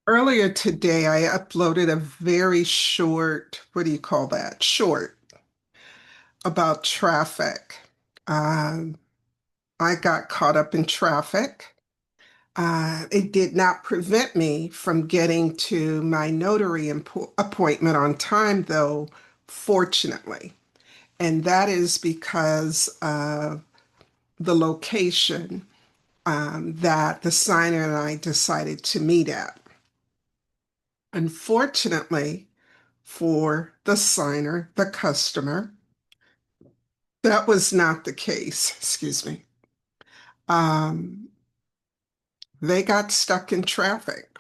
Earlier today, I uploaded a very short, what do you call that? Short about traffic. Um, I got caught up in traffic. It did not prevent me from getting to my notary appointment on time, though, fortunately. And that is because of the location that the signer and I decided to meet at. Unfortunately, for the signer, the customer. That was not the case, excuse me. Um, they got stuck in traffic,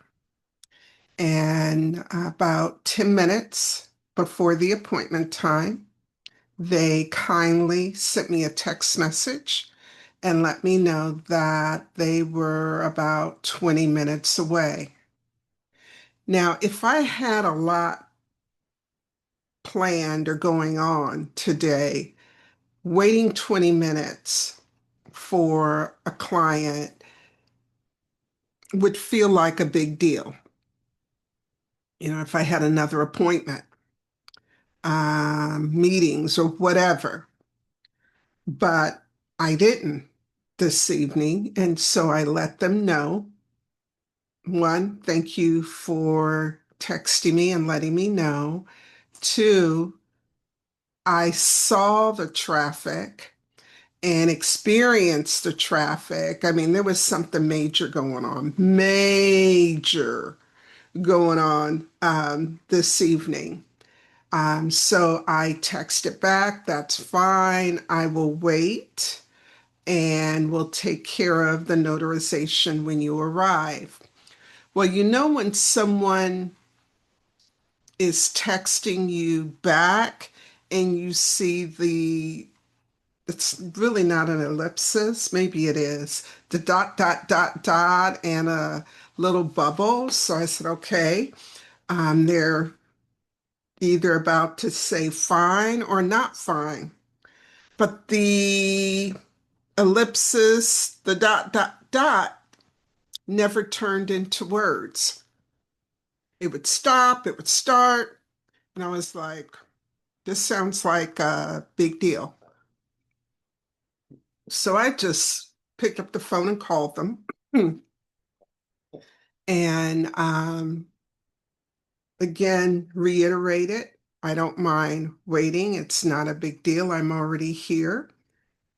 and about 10 minutes before the appointment time, they kindly sent me a text message and let me know that they were about 20 minutes away. Now, if I had a lot planned or going on today, waiting 20 minutes for a client would feel like a big deal. If I had another appointment, meetings, or whatever. But I didn't this evening. And so I let them know. One, thank you for texting me and letting me know. Two, I saw the traffic and experienced the traffic. I mean, there was something major going on, major going on this evening. So I texted back, that's fine. I will wait and we'll take care of the notarization when you arrive. Well, when someone is texting you back and you see it's really not an ellipsis, maybe it is, the dot, dot, dot, dot, and a little bubble. So I said, okay, they're either about to say fine or not fine. But the ellipsis, the dot, dot, dot, never turned into words. It would stop, it would start, and I was like, this sounds like a big deal. So I just picked up the phone and called them. And again, reiterated, I don't mind waiting. It's not a big deal. I'm already here.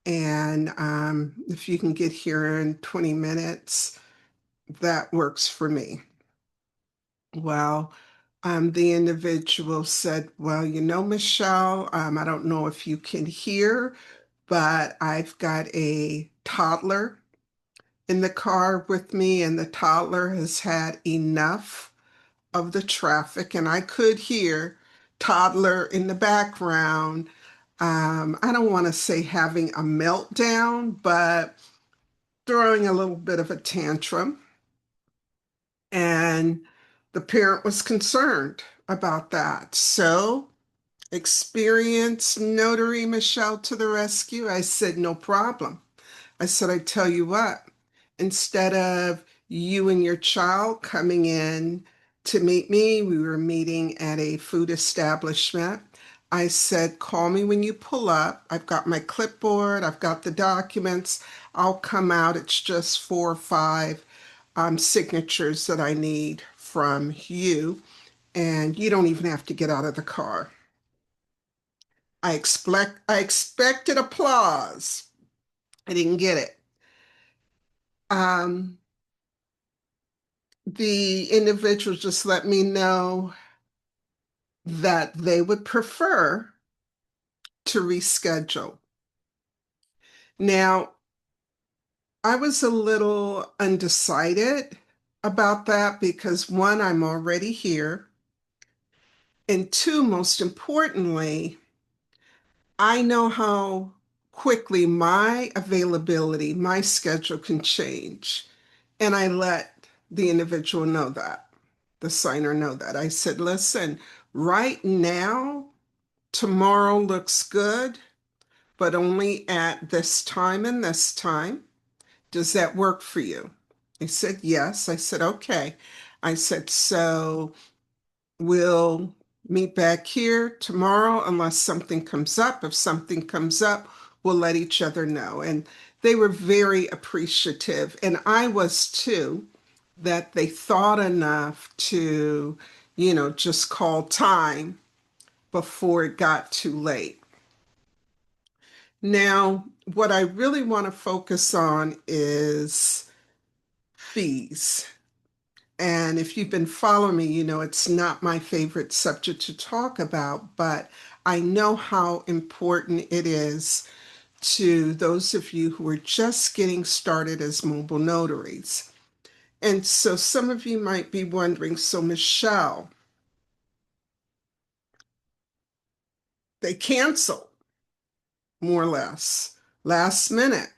And if you can get here in 20 minutes, that works for me. Well, the individual said, well, Michelle, I don't know if you can hear, but I've got a toddler in the car with me, and the toddler has had enough of the traffic, and I could hear toddler in the background. I don't want to say having a meltdown, but throwing a little bit of a tantrum. And the parent was concerned about that. So, experienced notary Michelle to the rescue. I said, no problem. I said, I tell you what, instead of you and your child coming in to meet me, we were meeting at a food establishment. I said, call me when you pull up. I've got my clipboard, I've got the documents. I'll come out. It's just 4 or 5 signatures that I need from you, and you don't even have to get out of the car. I expected applause. I didn't get it. Um, the individual just let me know that they would prefer to reschedule. Now, I was a little undecided about that because one, I'm already here, and two, most importantly, I know how quickly my availability, my schedule can change. And I let the individual know that, the signer know that. I said, listen, right now, tomorrow looks good, but only at this time and this time. Does that work for you? They said yes. I said, okay. I said, so we'll meet back here tomorrow unless something comes up. If something comes up, we'll let each other know. And they were very appreciative. And I was too, that they thought enough to, just call time before it got too late. Now, what I really want to focus on is fees. And if you've been following me, you know it's not my favorite subject to talk about, but I know how important it is to those of you who are just getting started as mobile notaries. And so some of you might be wondering, so Michelle, they cancel more or less last minute.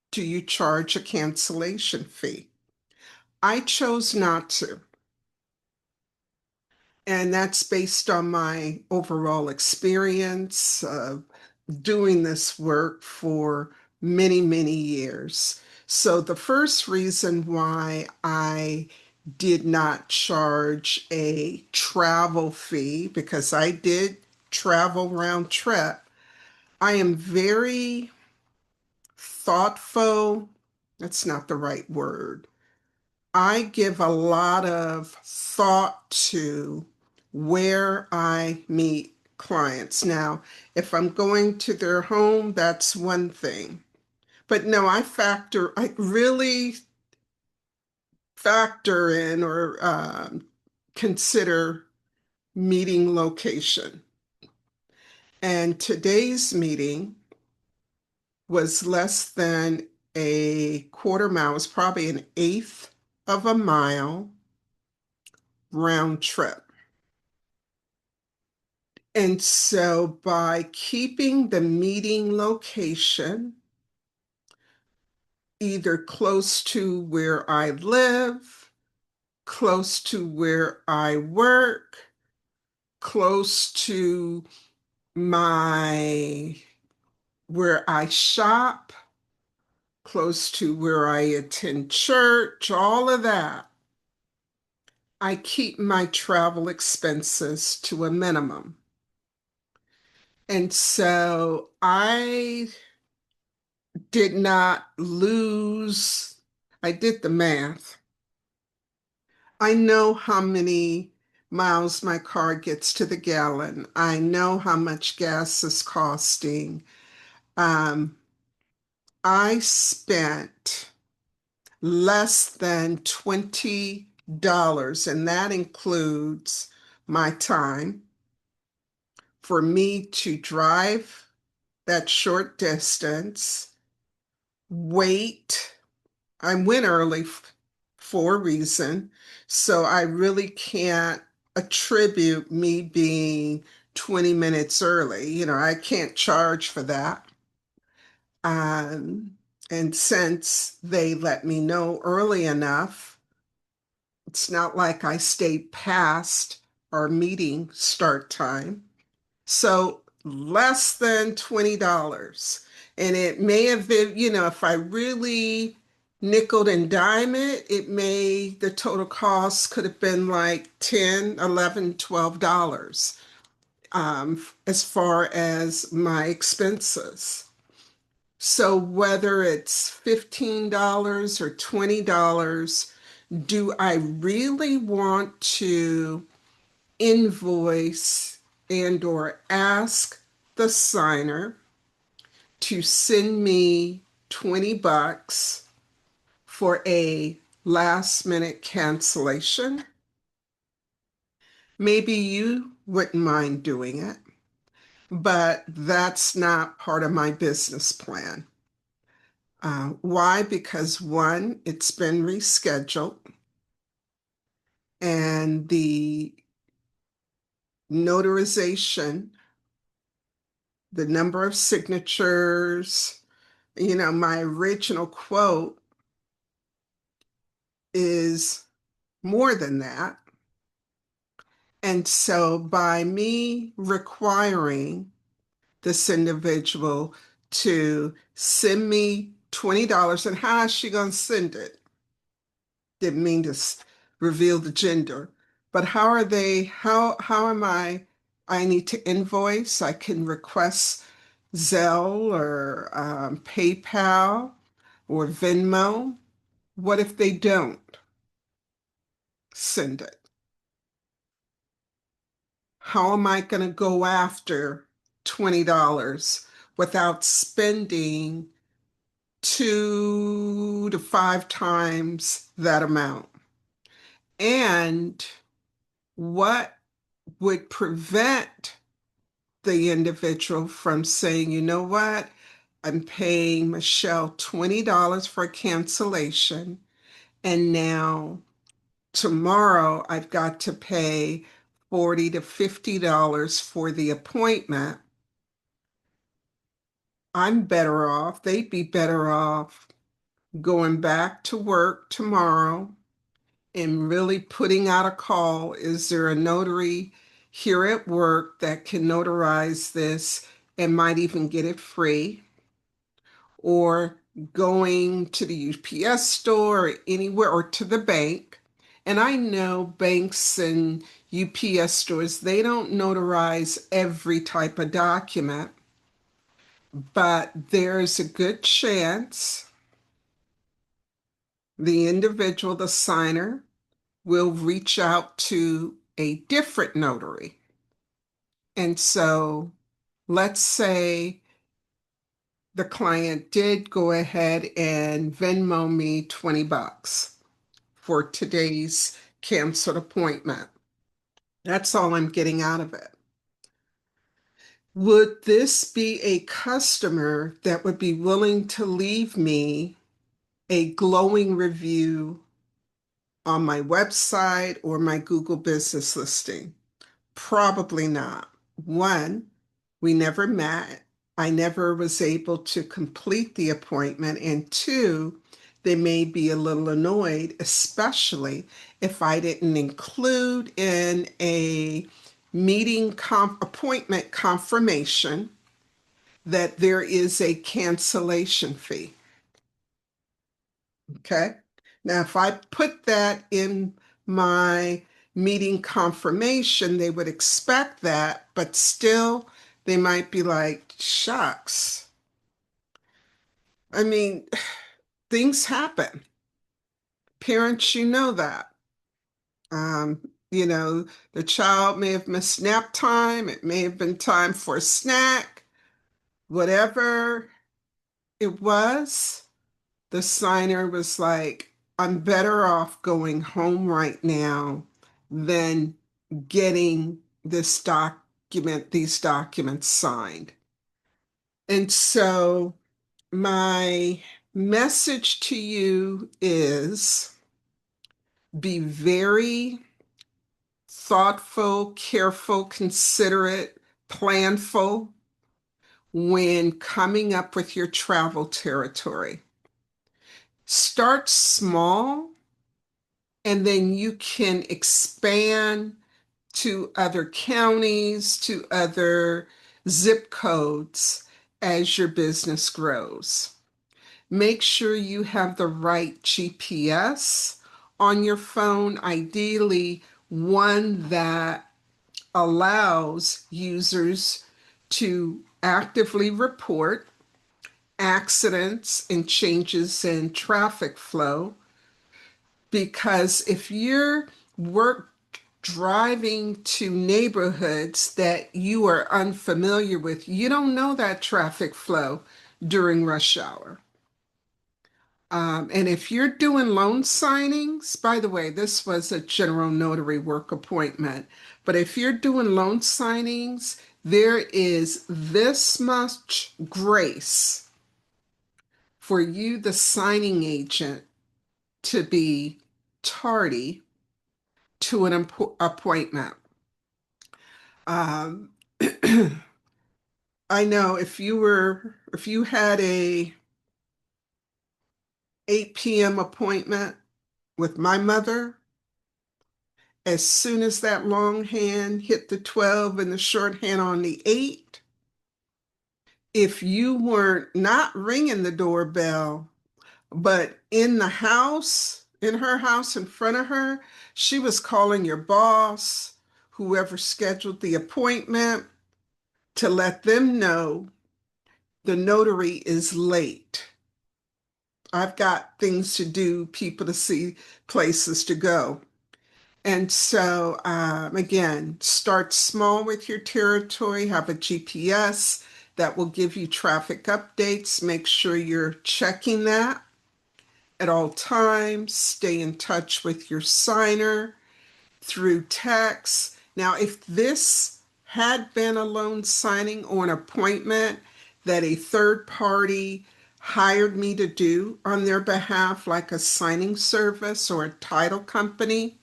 Do you charge a cancellation fee? I chose not to. And that's based on my overall experience of doing this work for many, many years. So the first reason why I did not charge a travel fee, because I did travel round trip, I am very thoughtful. That's not the right word. I give a lot of thought to where I meet clients. Now, if I'm going to their home, that's one thing. But no, I really factor in or consider meeting location. And today's meeting was less than a quarter mile, it was probably an eighth of a mile round trip. And so by keeping the meeting location either close to where I live, close to where I work, close to my where I shop, close to where I attend church, all of that, I keep my travel expenses to a minimum. And so I did not lose. I did the math. I know how many miles my car gets to the gallon. I know how much gas is costing. Um, I spent less than $20, and that includes my time for me to drive that short distance, wait. I went early for a reason, so I really can't attribute me being 20 minutes early. I can't charge for that. Um, and since they let me know early enough, it's not like I stayed past our meeting start time. So less than $20. And it may have been, if I really nickel and dime it, the total cost could have been like 10, 11, $12 as far as my expenses. So whether it's $15 or $20, do I really want to invoice and or ask the signer to send me $20 for a last minute cancellation? Maybe you wouldn't mind doing it, but that's not part of my business plan. Why? Because one, it's been rescheduled, and the notarization, the number of signatures, my original quote is more than that. And so by me requiring this individual to send me $20, and how is she going to send it? Didn't mean to reveal the gender. But how are they, how am I need to invoice, I can request Zelle or PayPal or Venmo. What if they don't send it? How am I going to go after $20 without spending 2 to 5 times that amount? And what would prevent the individual from saying, you know what, I'm paying Michelle $20 for cancellation, and now tomorrow I've got to pay $40 to $50 for the appointment. I'm better off, they'd be better off going back to work tomorrow and really putting out a call. Is there a notary here at work that can notarize this and might even get it free? Or going to the UPS store or anywhere or to the bank. And I know banks and UPS stores, they don't notarize every type of document, but there's a good chance the individual, the signer, will reach out to a different notary. And so let's say the client did go ahead and Venmo me $20 for today's canceled appointment. That's all I'm getting out of it. Would this be a customer that would be willing to leave me a glowing review on my website or my Google business listing? Probably not. One, we never met. I never was able to complete the appointment. And two, they may be a little annoyed, especially if I didn't include in a appointment confirmation that there is a cancellation fee. Okay. Now, if I put that in my meeting confirmation, they would expect that, but still, they might be like, shucks. I mean, things happen. Parents, you know that. Um, you know, the child may have missed nap time. It may have been time for a snack, whatever it was. The signer was like, I'm better off going home right now than getting these documents signed. And so my message to you is be very thoughtful, careful, considerate, planful when coming up with your travel territory. Start small, and then you can expand to other counties, to other zip codes as your business grows. Make sure you have the right GPS on your phone, ideally one that allows users to actively report accidents and changes in traffic flow. Because if you're driving to neighborhoods that you are unfamiliar with, you don't know that traffic flow during rush hour. And if you're doing loan signings, by the way, this was a general notary work appointment, but if you're doing loan signings, there is this much grace for you, the signing agent, to be tardy to an appointment. Um, I know if you had a 8 p.m. appointment with my mother, as soon as that long hand hit the 12 and the short hand on the 8, if you weren't not ringing the doorbell, but in the house in her house in front of her. She was calling your boss, whoever scheduled the appointment, to let them know the notary is late. I've got things to do, people to see, places to go. And so, again, start small with your territory, have a GPS that will give you traffic updates. Make sure you're checking that at all times. Stay in touch with your signer through text. Now, if this had been a loan signing or an appointment that a third party hired me to do on their behalf, like a signing service or a title company,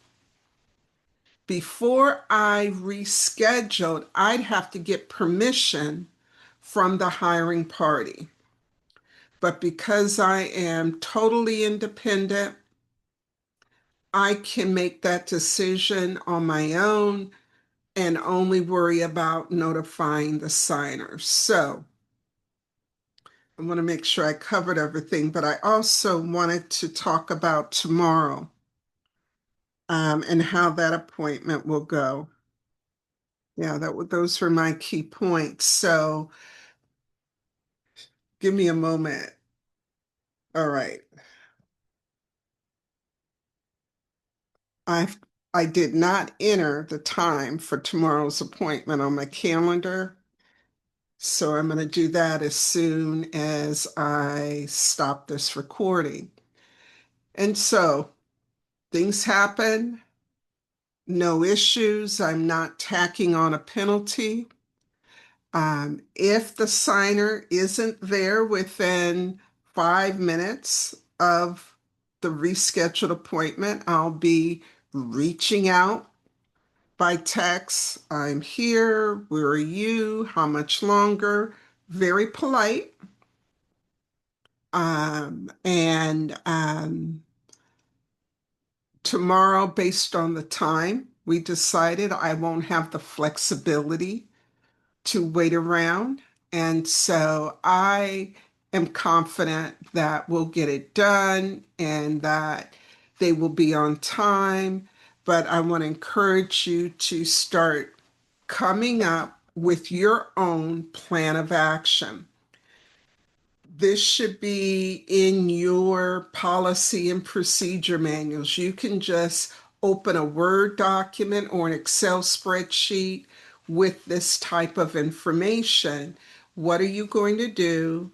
before I rescheduled, I'd have to get permission from the hiring party. But because I am totally independent, I can make that decision on my own and only worry about notifying the signer. So I want to make sure I covered everything, but I also wanted to talk about tomorrow, and how that appointment will go. Yeah, those were my key points. So give me a moment. All right. I I did not enter the time for tomorrow's appointment on my calendar. So I'm going to do that as soon as I stop this recording. And so things happen, no issues. I'm not tacking on a penalty. If the signer isn't there within 5 minutes of the rescheduled appointment, I'll be reaching out by text. I'm here. Where are you? How much longer? Very polite. And tomorrow, based on the time, we decided I won't have the flexibility to wait around. And so I am confident that we'll get it done and that they will be on time. But I want to encourage you to start coming up with your own plan of action. This should be in your policy and procedure manuals. You can just open a Word document or an Excel spreadsheet with this type of information. What are you going to do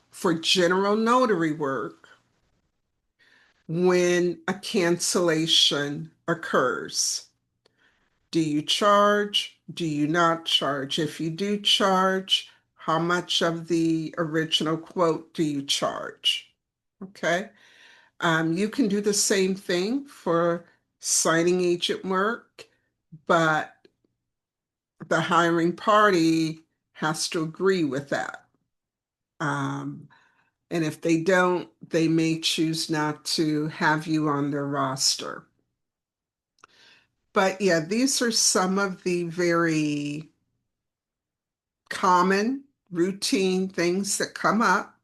for general notary work, when a cancellation occurs? Do you charge? Do you not charge? If you do charge, how much of the original quote do you charge? Okay. You can do the same thing for signing agent work, but the hiring party has to agree with that. Um, and if they don't, they may choose not to have you on their roster. But yeah, these are some of the very common routine things that come up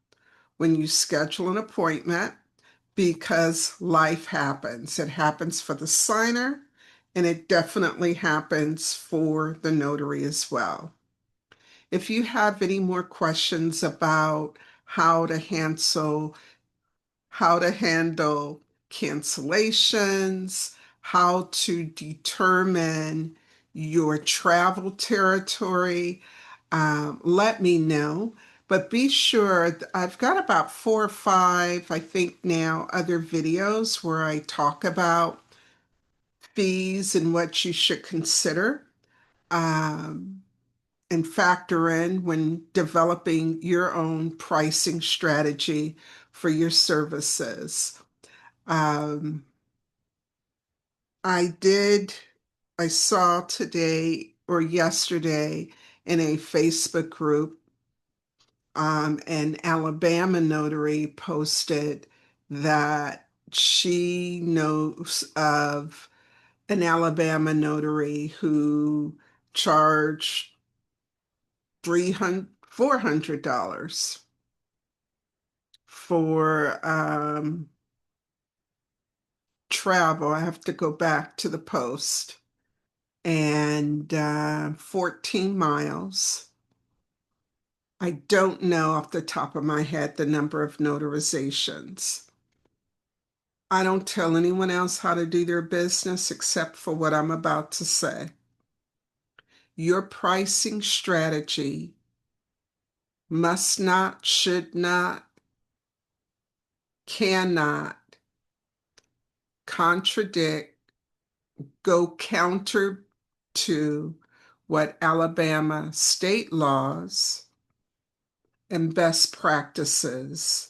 when you schedule an appointment, because life happens. It happens for the signer, and it definitely happens for the notary as well. If you have any more questions about how to handle how to handle cancellations, how to determine your travel territory, let me know. But be sure, I've got about 4 or 5, I think now, other videos where I talk about fees and what you should consider, um, and factor in when developing your own pricing strategy for your services. Um, I did, I saw today or yesterday in a Facebook group, an Alabama notary posted that she knows of an Alabama notary who charged $400 for travel, I have to go back to the post, and 14 miles. I don't know off the top of my head the number of notarizations. I don't tell anyone else how to do their business except for what I'm about to say. Your pricing strategy must not, should not, cannot contradict, go counter to what Alabama state laws and best practices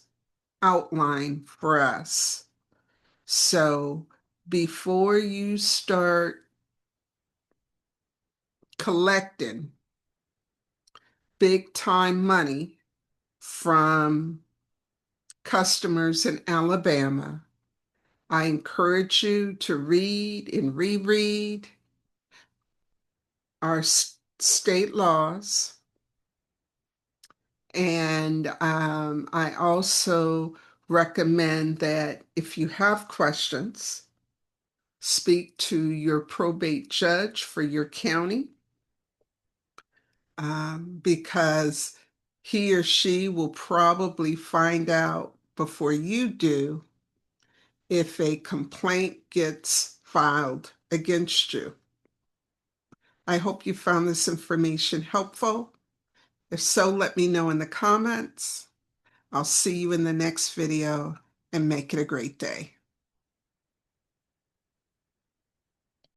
outline for us. So before you start collecting big time money from customers in Alabama, I encourage you to read and reread our state laws. And I also recommend that if you have questions, speak to your probate judge for your county, because he or she will probably find out before you do if a complaint gets filed against you. I hope you found this information helpful. If so, let me know in the comments. I'll see you in the next video, and make it a great day.